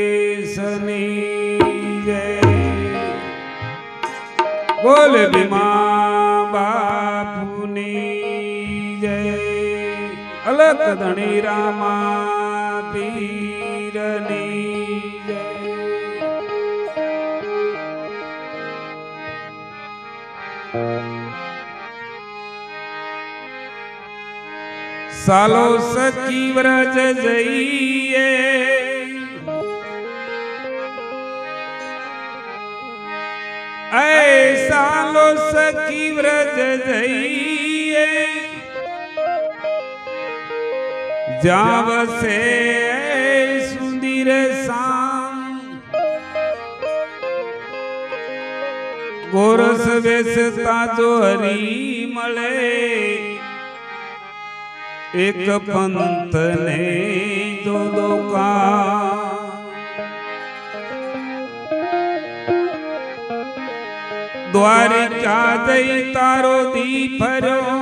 દેશની જય બોલ ભીમા બાપુની જય અલગ ધણી રામા પીરની જય સાલો સખી વ્રજ જઈએ સાલો સખી વ્રજ જઈએ જાવસે સુંદર શામ ગોરસ બેસતા જો હરી મળે એક પંથ ને દો દોકા દ્વારિકા જઈ તારો દી ફર્યો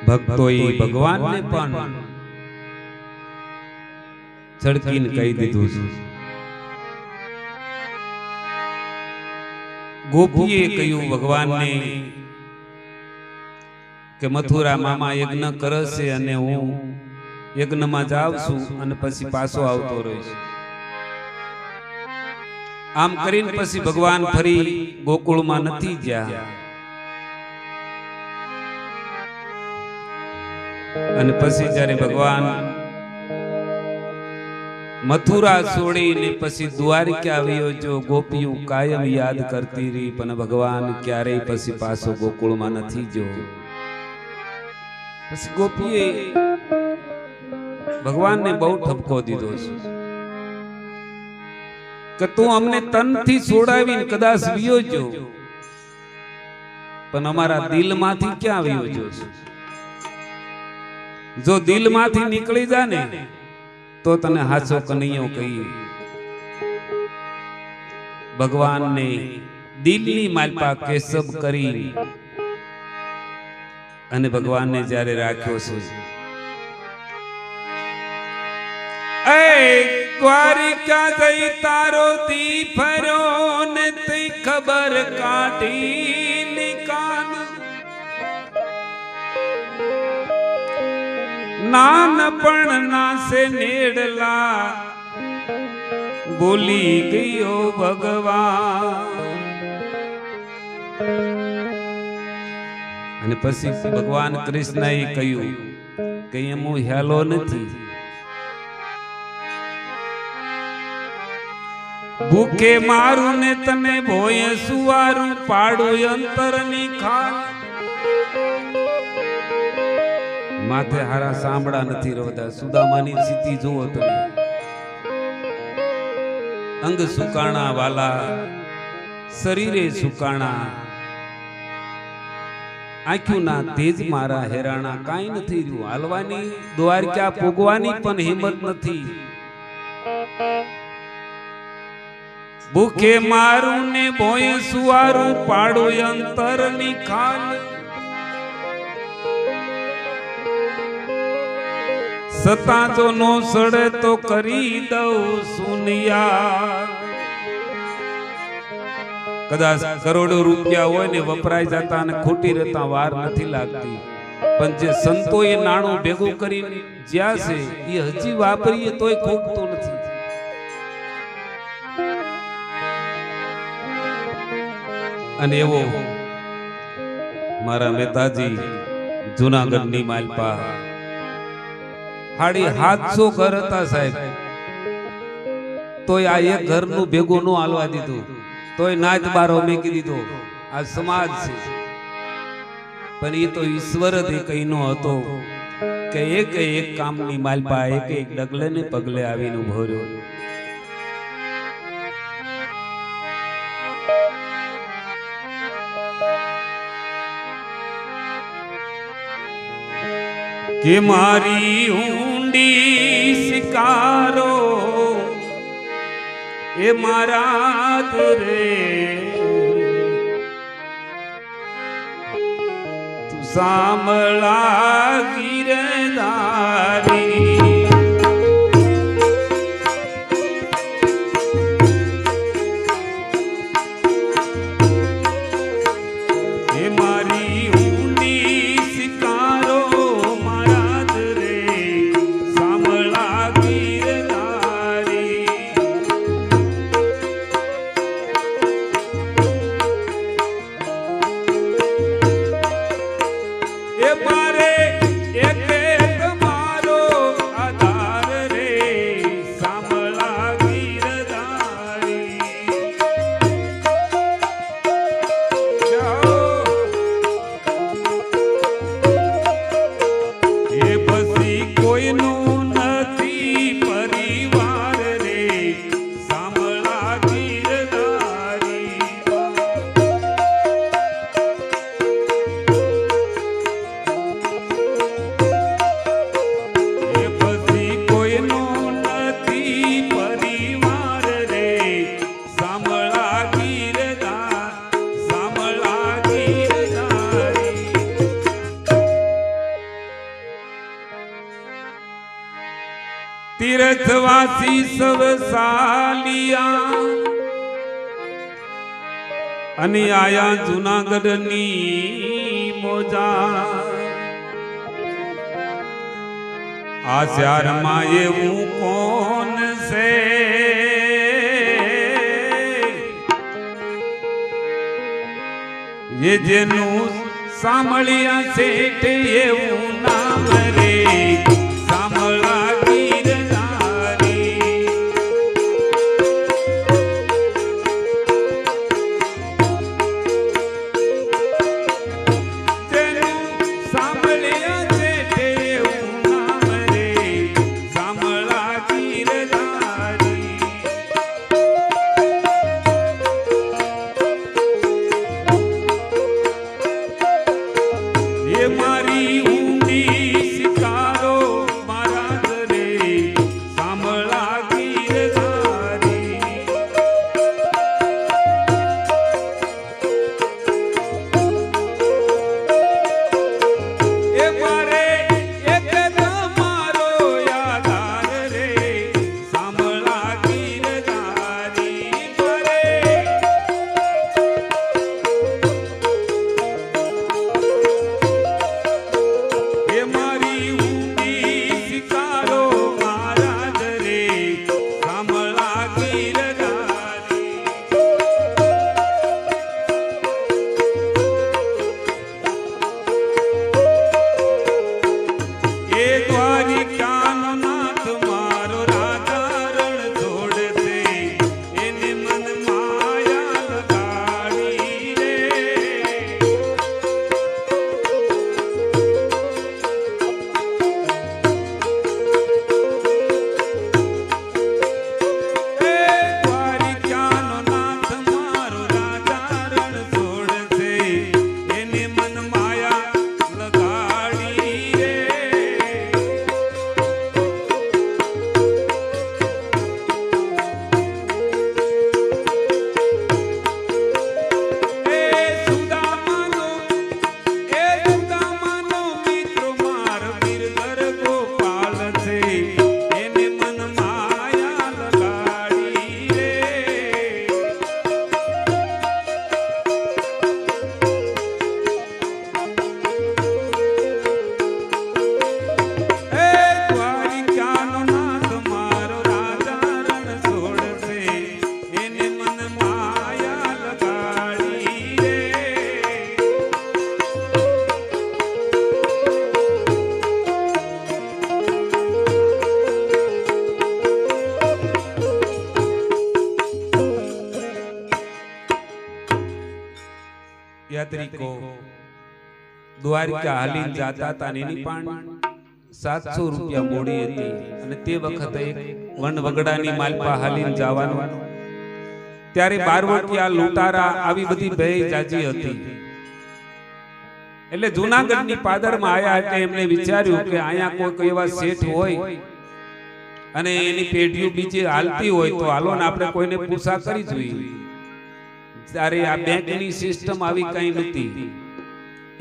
ભક્તોએ ભગવાનને પણ ઝડકીને કહી દીધું છે. ગોપીએ કહ્યું ભગવાનને કે મથુરા મામા યજ્ઞ કરશે અને હું યજ્ઞમાં જાઉં છું અને પછી પાછો આવતો રહીશ. આમ કરીને પછી ભગવાન ફરી ગોકુળમાં નથી ગયા અને પછી જ્યારે ભગવાન મથુરા છોડીને પછી દ્વારિકા આવ્યો જો ગોપીઓ કાયમ યાદ કરતી રહી પણ ભગવાન ક્યારેય પછી પાછો ગોકુળમાં નથી જો. પછી ગોપીએ ભગવાનને બહુ ઠપકો દીધો છે કે તું અમને તનથી છોડાવીને કદાચ વિયો જો પણ અમારા દિલમાંથી ક્યાં વિયો જો? જો દિલમાંથી નીકળી જા ને તો તને હાચો કનૈયો કહી. ભગવાનને દિલની માલપા કેસબ કરી અને ભગવાનને જ્યારે રાખ્યો છે દ્વારિકા જઈ તારો દી ફર્યો ને તી ખબર કાઢી નિકાન નાનપણ નાસે નેડલા બોલી ગયો ભગવાન. અને પછી ભગવાન કૃષ્ણએ કહ્યું કે એમ હું હેલો નથી. ભૂખે મારું ને તને ભોય સુવારું પાડું અંતરની ખાલ. માથે હારા સાંભળા નથી રોતા. સુદામાની સ્થિતિ જુઓ તમે. અંગ સુકાણા વાલા શરીરે સુકાણા આંખ્યું ના તેજ મારા હેરાણા કાંઈ નથી રહ્યું. હાલવાની દ્વારકા પોગવાની પણ હિંમત નથી. ભૂખે મારું ને ભોય સુવારું પાડું અંતરની ખાલ. સતા જો નો સડે તો કરી દઉં સુનિયા. કદાચ કરોડો રૂપિયા હોય ને વપરાય જતા અને ખોટી રહેતા વાર નથી લાગતી પણ જે સંતોએ નાણું ભેગું કરીને જ્યાં છે એ હજી વાપરીએ તોય ખોટતું નથી. અને એવો મારા મહેતાજી જૂનાગઢની માલપા 750 ઘર હતા સાહેબ, તોય આ એક ઘરનું ભેગું ન હાલવા દીધું. તોય નાચ બારો મેકી દીધો. આ સમાજ છે પણ એ તો ઈશ્વર જ કઈનો હતો કે એક કામની માલપા એક ડગલે ને પગલે આવીને ઉભો રહ્યો. કે મારી ઊંડી શિકારો એ મારા રે તું સાંભળા ગીરધારી तीर्थवासी सब सालिया अनि आया जूनागढ़ नी मोजा आचार माये वो कौन से ये जेनु सामलिया सेठ ये वो नाम रे सामला यात्रिको द्वारिका हाली जाता था एनी पण 700 રૂપિયા મોડી હતી અને તે વખતે વન વગડાની માલપા હાલીને જવાનું ત્યારે બારવટિયા લૂંટારા આવી બધી ભય જાજી હતી એટલે જૂનાગઢની પાદરમાં આયા એટલે એમને વિચાર્યું કે આયા કોઈ એવા શેઠ હોય અને એની પેઢીઓ બીજી હાલતી હોય તો હાલો ને આપણે કોઈને પૂછા કરી જોઈએ ત્યારે આ બેંકની સિસ્ટમ આવી કઈ નહોતી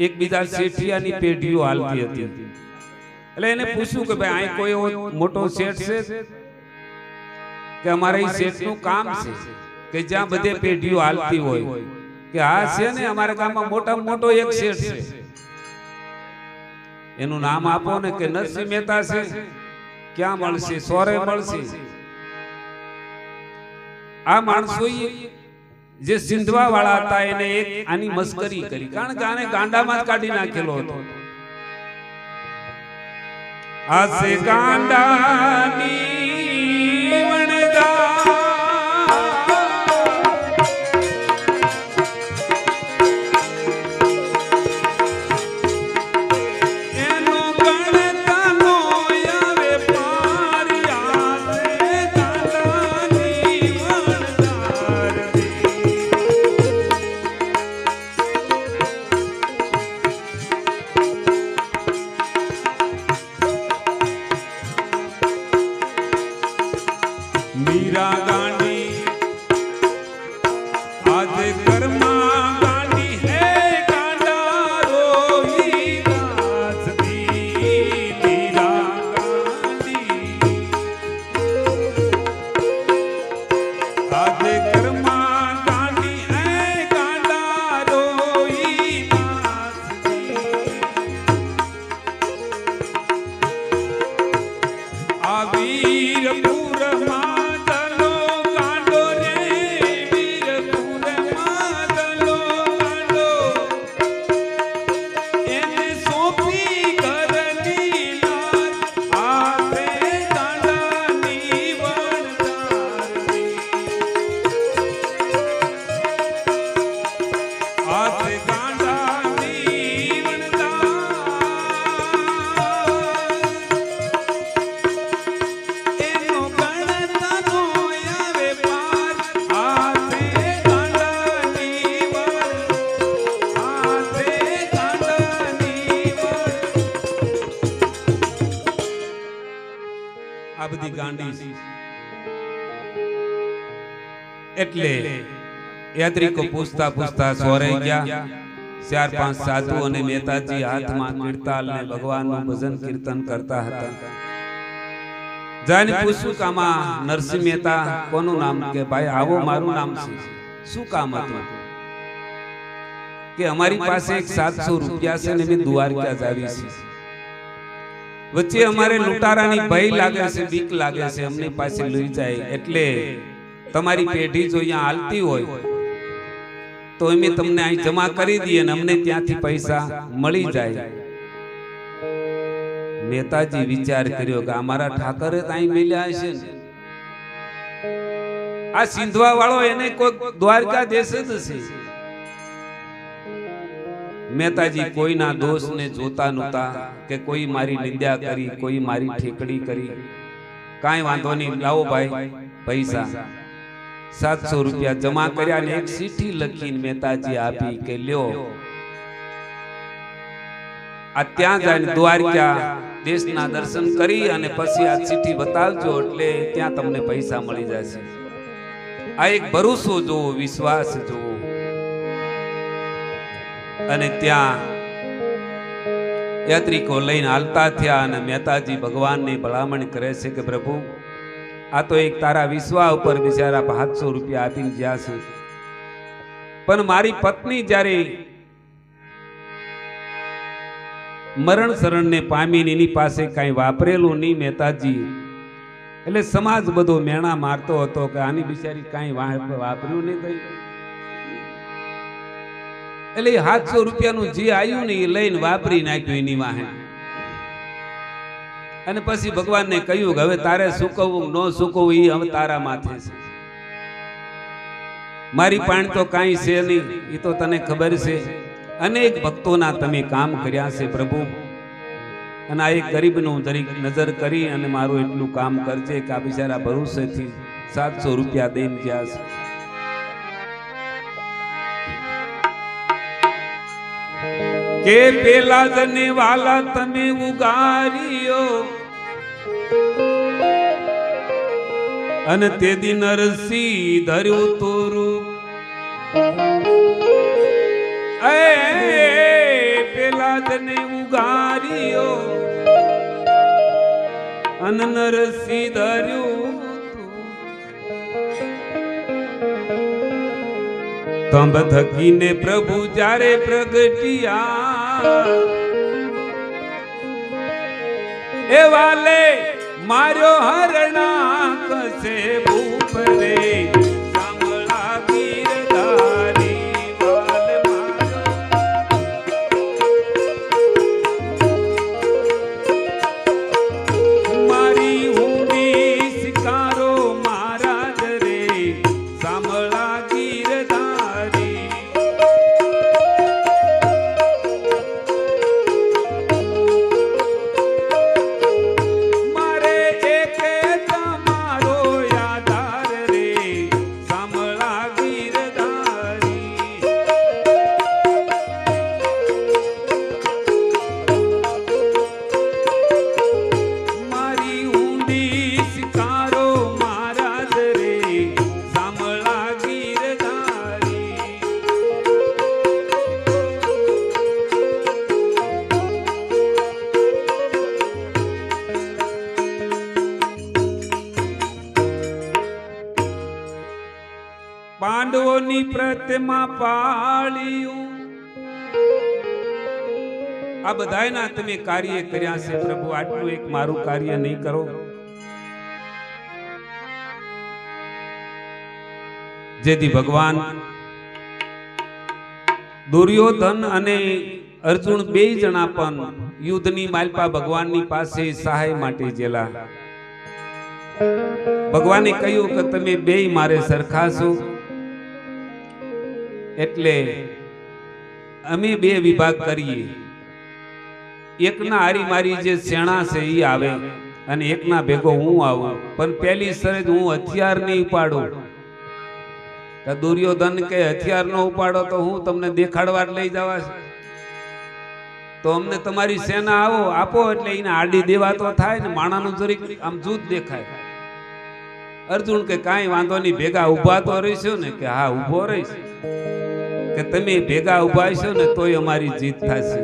એકબીજા શેઠિયાની પેઢીઓ હાલતી હતી. એટલે એને પૂછ્યું કે ભાઈ અહીં કોઈ એવો મોટો શેઠ છે કે અમારા એ શેઠનું કામ છે કે જ્યાં બધે પેઢીઓ હાલતી હોય કે હા છે ને અમારા ગામમાં મોટામાં મોટો એક શેઠ છે, એનું નામ આપો ને. કે નરસિંહ મહેતા છે. ક્યાં મળશે? સોરે મળશે. આ માણસો જે સિંધવા વાળા હતા એને એક આની મસ્કરી કરી, કારણ કે આને ગાંડામાં જ કાઢી નાખેલો હતો. આ સે ગાંડાની વણગા मीरा गांडी आज कर्मा गांडी है गांडा रोही दास दी. मीरा गांडी आज कर्मा गांडी है गांडा रोही दास दी. आ वीरपुर આ બધી ગાંડી. એટલે યાત્રિકો પૂછતા પૂછતા સોરાઈ ગયા. 4-5 સાધુ અને મહેતાજી હાથમાં કીર્તાલ ને ભગવાનનું ભજન કીર્તન કરતા હતા. જાને પૂછ્યું કે આમાં નરસિંહ મહેતા કોનું નામ? કે ભાઈ આવો મારું નામ છે. શું કામ હતું? કે અમારી પાસે 700 રૂપિયા છે ને મેં દ્વારકા જાવી છે. વચ્ચે અમારે લૂંટારાની ભય લાગે છે, બીક લાગે છે, અમને પાસે લઈ જાય. એટલે તમારી પેઢી જો અહીંયા હાલતી હોય તો અમે તમને અહીં જમા કરી દઈએ અને અમને ત્યાંથી પૈસા મળી જાય. મહેતાજી વિચાર કર્યો કે અમારા ઠાકરે તો અહીં મળ્યા હશે ને, આ સિંધવા વાળો એને કોઈ દ્વારકા દેશ જ છે. મહેતાજી કોઈના દોષને જોતા નહોતા કે કોઈ મારી નિંદા કરી, કોઈ મારી ઠેકડી કરી. કાંઈ વાંધો નહીં, લાવો ભાઈ પૈસા. 700 રૂપિયા જમા કર્યા અને એક ચીઠી લખીને મહેતાજી આપી કે લ્યો આ ત્યાં જઈને દ્વારકા દેશના દર્શન કરી અને પછી આ ચીઠી બતાવજો એટલે ત્યાં તમને પૈસા મળી જશે. આ એક ભરોસો જોવો, વિશ્વાસ જોવો. અને ત્યાં યાત્રિકો લઈને હાલતા થયા અને મહેતાજી ભગવાનની ભલામણ કરે છે કે પ્રભુ આ તો એક તારા વિશ્વાસ ઉપર બિચારા 500 રૂપિયા આપીને ગયા છે, પણ મારી પત્ની જ્યારે મરણ શરણને પામીને એની પાસે કાંઈ વાપરેલું નહીં મહેતાજી, એટલે સમાજ બધો મેણા મારતો હતો કે આની બિચારી કાંઈ વાપર્યું નહીં થઈ. એટલે 700 રૂપિયાનું જે આવ્યું ને એ લઈને વાપરી નાખ્યું એની વાહે. અને પછી ભગવાનને કહ્યું કે હવે તારે સૂકવવું ન સૂકવવું એ હવે તારા માથે છે. મારી પાસે તો કાંઈ છે નહીં, એ તો તને ખબર છે. અનેક ભક્તોના તમે કામ કર્યા છે પ્રભુ, અને આ એક ગરીબનું જરીક નજર કરી અને મારું એટલું કામ કરજે કે આ બિચારા ભરોસેથી 700 રૂપિયા દઈને ગયા છે. કે પેલા જને વાલા તમે ઉગાર્યો અને તે દી નરસિંહ ધર્યું તોરું. ઉગારીઓ અનનરસી ધર્યું તંબ થકીને પ્રભુ જ્યારે પ્રગટિયા એ વાલે માર્યો હરણા કસે ભૂપ રે સાંભળા ગીરધારી વાલ મારી ઊંડી શિકારો મારા રે સાંભળા ગીરધારી મારે એકે તમારો આધાર રે સાંભળા ગીરધારી મારી ઊંડી શિકારો મારા રે સાંભળા ગીરધારી પાંડવોની પ્રતિમા પાળ્યું આ બધાયના તમે કાર્ય કર્યા છે પ્રભુ આટલું એક મારું કાર્ય નહીં કરો જેથી ભગવાન દુર્યોધન અને અર્જુન બે જણા પણ યુદ્ધની માલપા ભગવાનની પાસે સહાય માટે જેલા ભગવાને કહ્યું કે તમે બે મારે સરખા છો એટલે અમે બે વિભાગ કરીએ એકના હારી મારી જે સેણા છે એ આવે અને એકના ભેગો હું આવું પણ પહેલી શરત હું હથિયાર નહીં ઉપાડું તો દુર્યોધન કે હથિયાર નો ઉપાડો તો હું તમને દેખાડવા લઈ જવા છે તો અમને તમારી સેના આપો એટલે એને આડી દેવા તો થાય ને માણાનું જરીક આમ જૂથ દેખાય અર્જુન કે કાંઈ વાંધો નહીં ભેગા ઊભા તો રહીશું ને કે હા ઊભો રહીશ કે તમે ભેગા ઊભા હશો ને તોય અમારી જીત થશે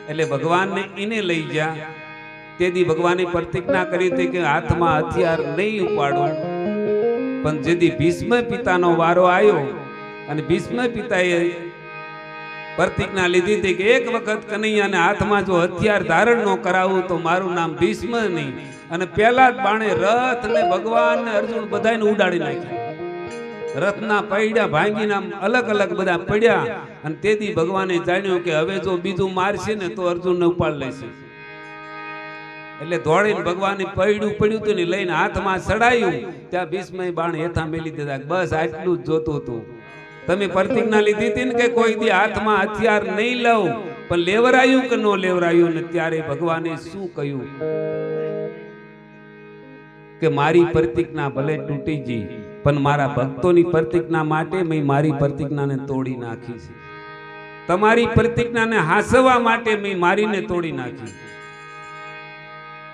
એટલે ભગવાનને એને લઈ ગયા તેથી ભગવાને પ્રતિજ્ઞા કરી હતી કે હાથમાં હથિયાર નહીં ઉપાડો પણ જેથી ભીષ્મ પિતાનો વારો આવ્યો અને ભીષ્મ પિતાએ પ્રતિજ્ઞા લીધી હતી કે એક વખત કનૈયાને હાથમાં જો હથિયાર ધારણ ન કરાવું તો મારું નામ ભીષ્મ નહીં અને પહેલા જ બાણે રથ ને ભગવાન ને અર્જુન બધાને ઉડાડી નાખ્યા રથના પૈડા ભાંગીને અલગ અલગ બધા પડ્યા અને તેથી ભગવાને જાણ્યું કે હવે જો બીજું મારશે ને તો અર્જુનને ઉપાડ લેશે એટલે દોડીને ભગવાને પૈડું પડ્યું હતું ને લઈને હાથમાં ચડાયું ત્યાં ભીષ્મએ બાણ હેઠા મેલી દીધા બસ આટલું જ જોતું હતું તમે પ્રતિજ્ઞા લીધી હતી ને કે કોઈ દી હાથમાં હથિયાર નહીં લઉં પણ લેવરાયું કે ન લેવરાયું ને ત્યારે ભગવાને શું કહ્યું કે મારી પ્રતિજ્ઞા ભલે તૂટી ગઈ પણ મારા ભક્તોની પ્રતિજ્ઞા માટે મેં મારી પ્રતિજ્ઞાને તોડી નાખી છે તમારી પ્રતિજ્ઞાને હાંસવા માટે મેં મારીને તોડી નાખી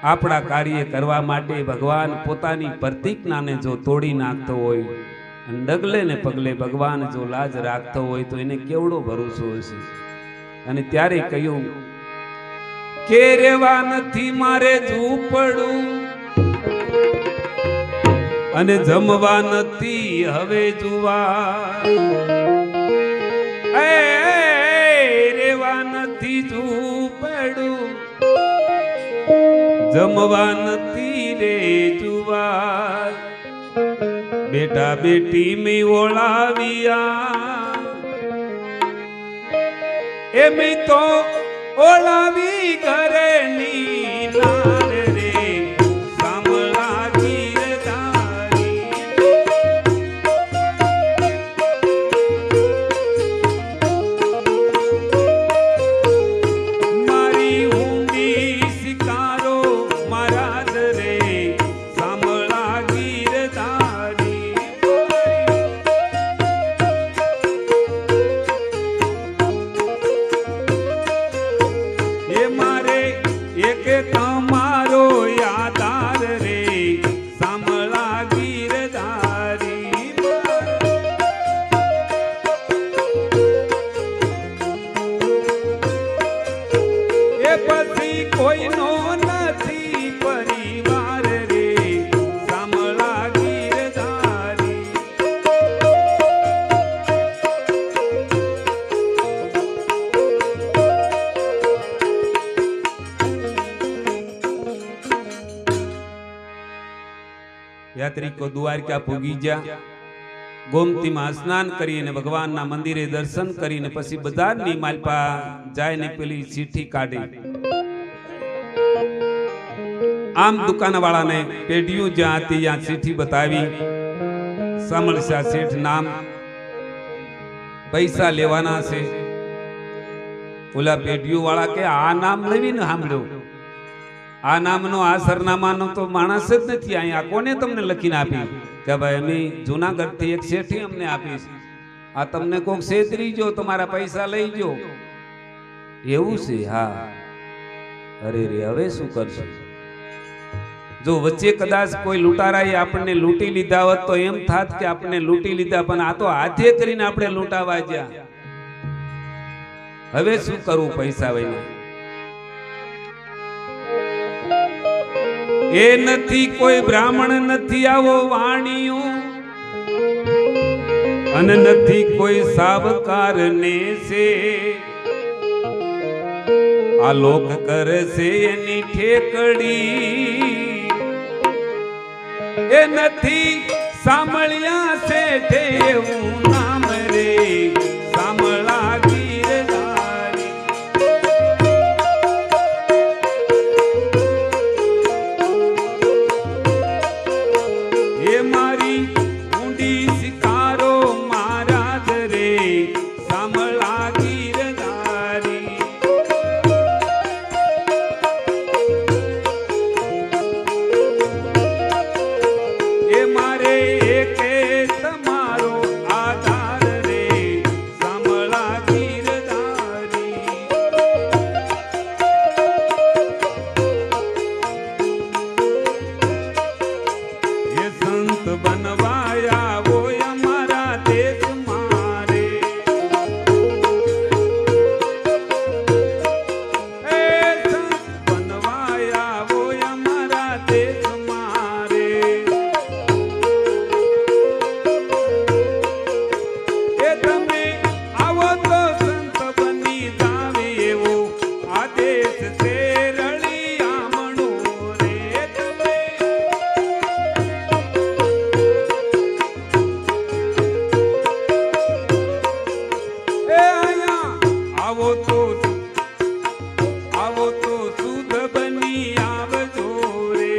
આપણા કાર્ય કરવા માટે ભગવાન પોતાની પ્રતિજ્ઞાને જો તોડી નાખતો હોય અને ડગલે ને પગલે ભગવાન જો લાજ રાખતો હોય તો એને કેવડો ભરોસો હશે અને ત્યારે કહ્યું કે રેવા નથી મારે ઝૂંપડું અને જમવા નથી હવે જુવાર રેવા નથી ઝૂંપડું જમવા નથી રે જુવાર બેટા બેટી મેં ઓળાવ્યા એ મેં તો ઓળાવી ઘરેની નાર રે સાંભળા ગીરધારી મારી ઊંડી શિકારો મારા રે સાંભળા ગીરધારી એ મારે એક નથી કોઈનો નથી પરિવાર રે સાંભળા ગીરધારી. યાત્રિકો દ્વારકા પૂગી ગયા, ગોમતીમાં સ્નાન કરીને ભગવાનના મંદિરે દર્શન કરીને પછી બજારની માલપા જાય પેલી ચીઠી કાઢી. આમ દુકાનવાળાને પેઢીઓ જ્યાં હતી ત્યાં ચીઠી બતાવી. સમળશા શેઠ નામ, પૈસા લેવાના છે. ઓલા પેઢીઓ વાળા કે આ નામ લેવીને સાંભળ્યો, આ નામનો આ સરનામાનો તો માણસ જ નથી અહીંયા, કોને તમને લખીને આપી? કે ભાઈ અમે જુનાગઢથી એક શેઠી અમને આપી છે, આ તમને કોક છેતરી જો તમારા પૈસા લઈ જો. એવું છે? હા. અરે રે, હવે શું કરશું? જો વચ્ચે કદાચ કોઈ લૂંટારાએ આપણને લૂંટી લીધા હોત તો એમ થાત કે આપણને લૂંટી લીધા, પણ આ તો હાથે કરીને આપણે લૂંટાવા ગયા. હવે શું કરવું પૈસા વહીને? એ નથી કોઈ બ્રાહ્મણ નથી આવો વાણીઓ, અને નથી કોઈ સાવકાર ને છે. આ લોક કરે છે એની ઠેકડી, એ નથી સાંભળ્યા છે એવું નામ રે સાંભળા ગીરધારી. એ મારી ઊંડી શિકારો મારા દરે સાંભળા ગીરધારી. એ મારે એકે તમારો આધાર રે સાંભળા ગીરધારી. એ સંત બનવાયા હોય અમારા દેશ મારે, એ સંત બનવાયા હોય અમારા દેશ મારે. એ તમે આવો તો સંત બની જાવે એવો આદેશ છે રળિયામણો રે. તમે એ અહીંયા આવો તો શુદ્ધ બની આવજો રે.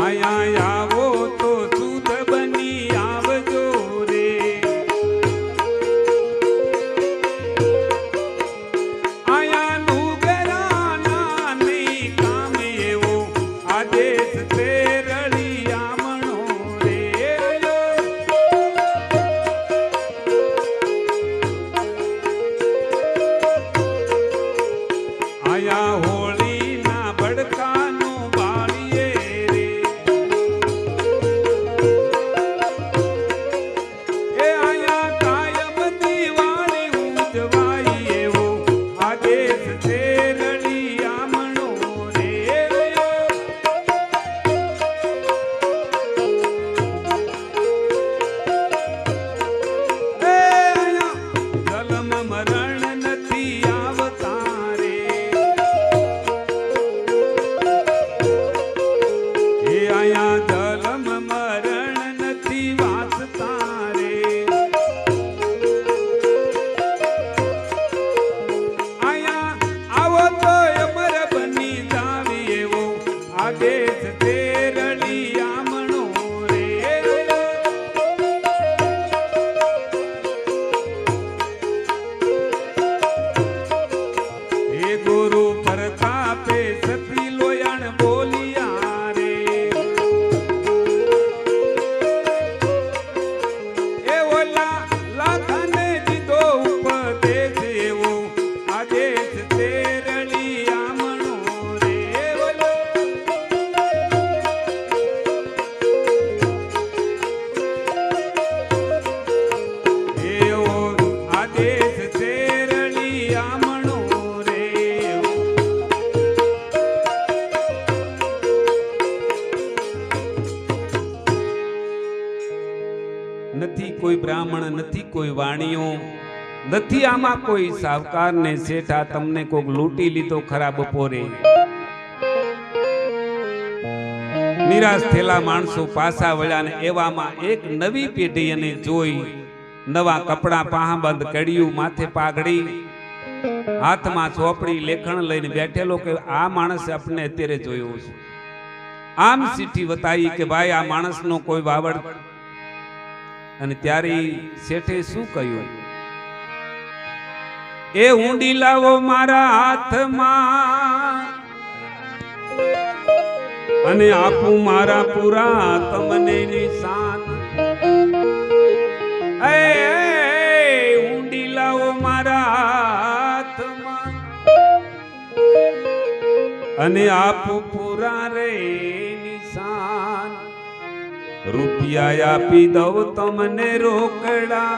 અહીંયા આવો તો શુદ્ધ બની આવજો રે. અહીંયા નુગરાના નહીં કામ એવો આદેશ છે રળિયામણો રે. કોઈ વાણીઓ નથી, આમાં કોઈ સાવકાર ને શેઠા તમને કોક લૂંટી લીધો ખરા બપોરે. નિરાશ થયેલા માણસો પાછા વળ્યા ને એવામાં એક નવી પેઢી એને જોઈ, નવા કપડા પાહાબંધ કડિયું, માથે પાઘડી, હાથમાં ચોપડી લેખણ લઈને બેઠેલો કે આ માણસ આપણે અત્યારે જોયો છે. આમ ચીઠી બતાવી કે ભાઈ આ માણસનો કોઈ વાવડ. અને ત્યારે શેઠે શું કહ્યું? એ ઊંડી લાવો મારા હાથમાં અને આપું મારા પૂરા તમને નિશાન. એ ઊંડી લાવો મારા હાથમાં અને આપું પૂરા રે નિશાન. રૂપિયા આપી દઉં તમને રોકડા,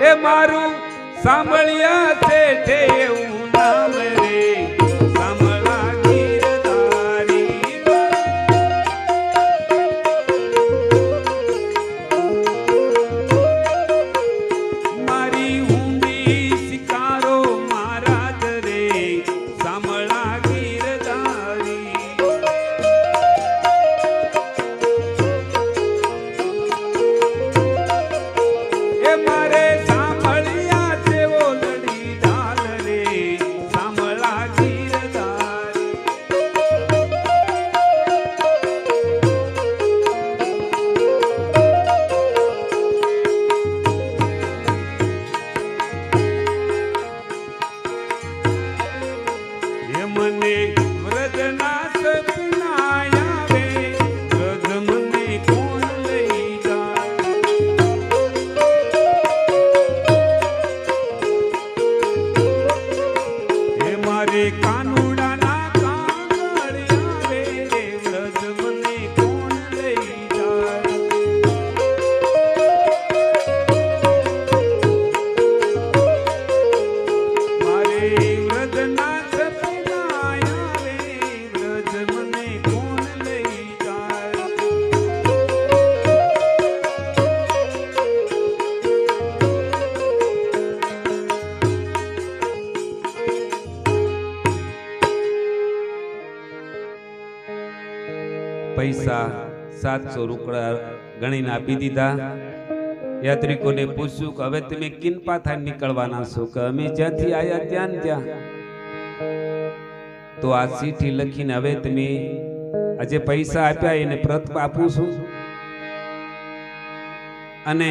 એ મારું સાંભળ્યા છે એવું નામ રે. પૈસા 700 રૂપિયા ગણીને આપી દીધા. યાત્રિકોને પૂછ્યું કે હવે તમે કિન પાથા નીકળવાના છો? કે અમે જ્યાંથી આયા ત્યાં ત્યાં. તો આ ચીઠી લખીને હવે તમે આજે પૈસા આપ્યા એને પ્રત આપું છું, અને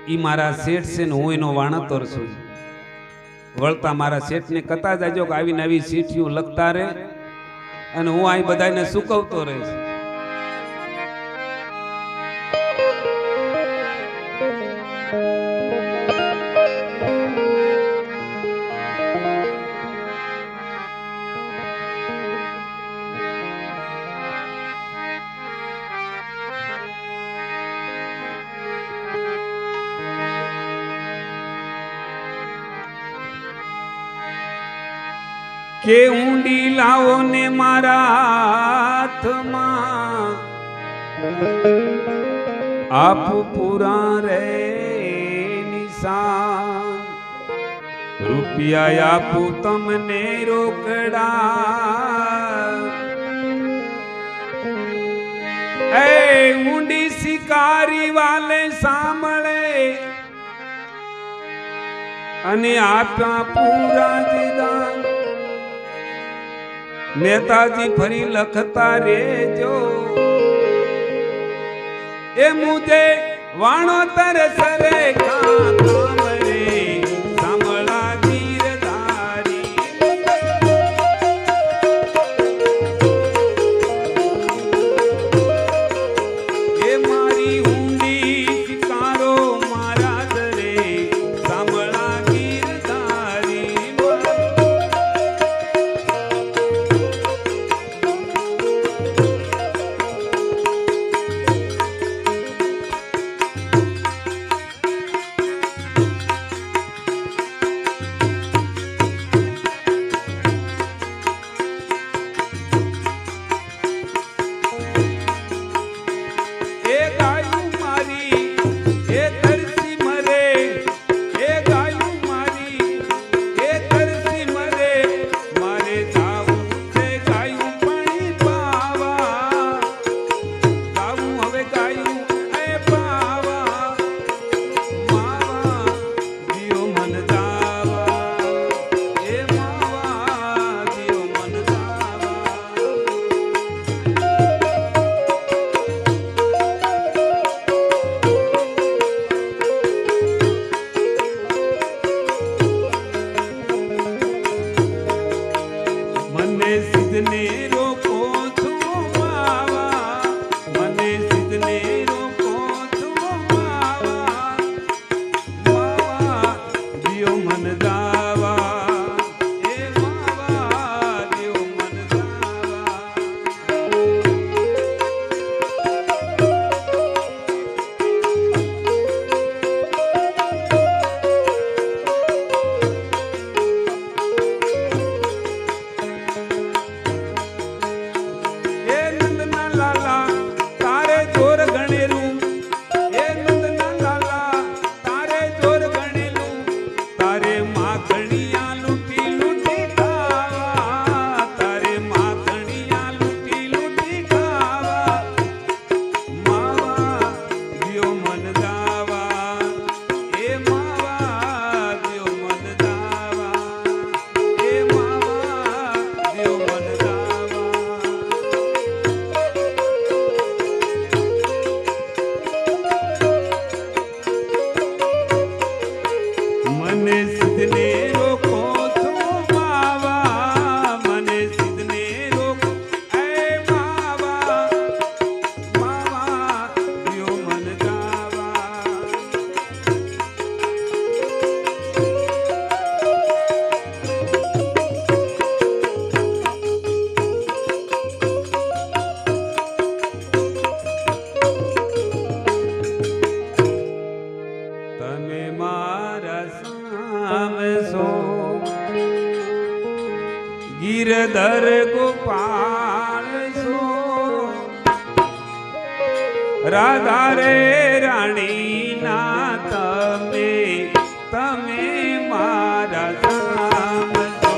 ઈ મારા શેઠ છે ને હું એનો વાણતર છું. વળતા મારા શેઠને કહેતા જાજો કે આવીને આવી ચીઠીઓ લખતા રહે, અને હું અહીં બધાને સુકવતો રહીશ. કે ઊંડી લાવો ને મારા હાથમાં આપ પૂરા રે નિશાન. રૂપિયા આપું તમને રોકડા, એ ઊંડી શિકારી વાલે સાંભળે અને આપ્યા પૂરા જીદાન. નેતાજી ફરી લખતા રેજો, એ મુજે વાણો તરસરે કામ રે સાંભળા ગીરધારી. એ મારી ઊંડી શિકારો મારા દરે સાંભળા ગીરધારી. તમે મારા સામે સો ગિરધર ગોપાલ સો રાધા રે રાણી ના તમે તમે મારા સામે સો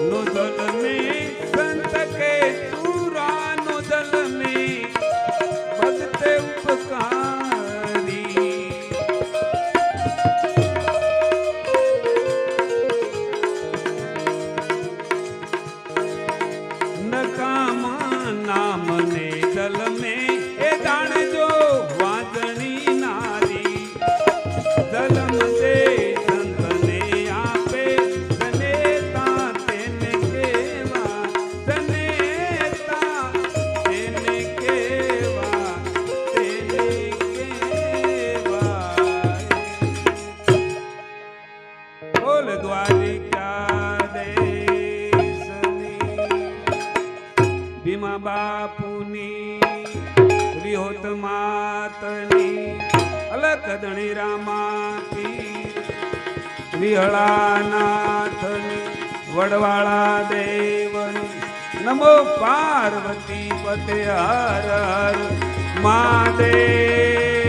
નો દલ में संत के चूरा नो दल में भगते उपकारी नकामा नाम ने दल में ए दाण जो वाजनी नारी दलम दे संत ने आपे धनेता तेने केवा धनेता तेने केवा बोल द्वारिका देशनी भीमा बापूनी विहोत मातनी अलग धणी रामाती विहळानाथनी वडवाळा देवनी नमो पार्वती पते हर हर महादेव।